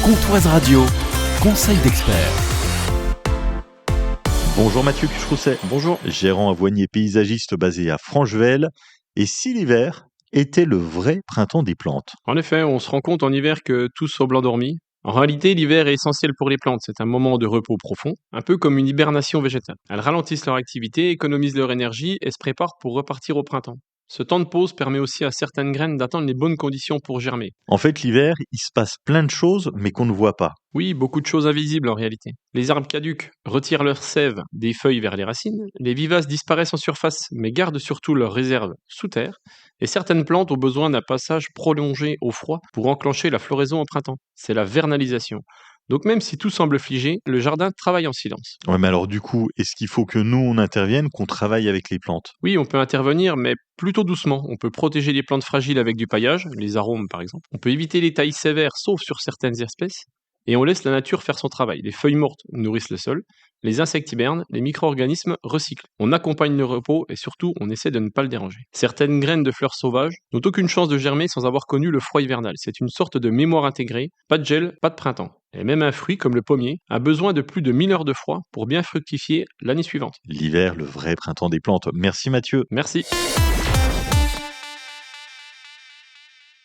Comtoise Radio, conseil d'experts. Bonjour Mathieu Cucherousset. Bonjour. Gérant avoinier paysagiste basé à Franchevel. Et si l'hiver était le vrai printemps des plantes? En effet, on se rend compte en hiver que tout semble endormi. En réalité, l'hiver est essentiel pour les plantes. C'est un moment de repos profond, un peu comme une hibernation végétale. Elles ralentissent leur activité, économisent leur énergie et se préparent pour repartir au printemps. Ce temps de pause permet aussi à certaines graines d'atteindre les bonnes conditions pour germer. En fait, l'hiver, il se passe plein de choses, mais qu'on ne voit pas. Oui, beaucoup de choses invisibles en réalité. Les arbres caducs retirent leur sève des feuilles vers les racines, les vivaces disparaissent en surface mais gardent surtout leurs réserves sous terre, et certaines plantes ont besoin d'un passage prolongé au froid pour enclencher la floraison au printemps. C'est la vernalisation. Donc même si tout semble figé, le jardin travaille en silence. Ouais, mais alors du coup, est-ce qu'il faut que nous, on intervienne, qu'on travaille avec les plantes? Oui, on peut intervenir, mais plutôt doucement. On peut protéger les plantes fragiles avec du paillage, les arômes par exemple. On peut éviter les tailles sévères, sauf sur certaines espèces. Et on laisse la nature faire son travail. Les feuilles mortes nourrissent le sol, les insectes hibernent, les micro-organismes recyclent. On accompagne le repos et surtout, on essaie de ne pas le déranger. Certaines graines de fleurs sauvages n'ont aucune chance de germer sans avoir connu le froid hivernal. C'est une sorte de mémoire intégrée, pas de gel, pas de printemps. Et même un fruit comme le pommier a besoin de plus de 1000 heures de froid pour bien fructifier l'année suivante. L'hiver, le vrai printemps des plantes. Merci Mathieu. Merci.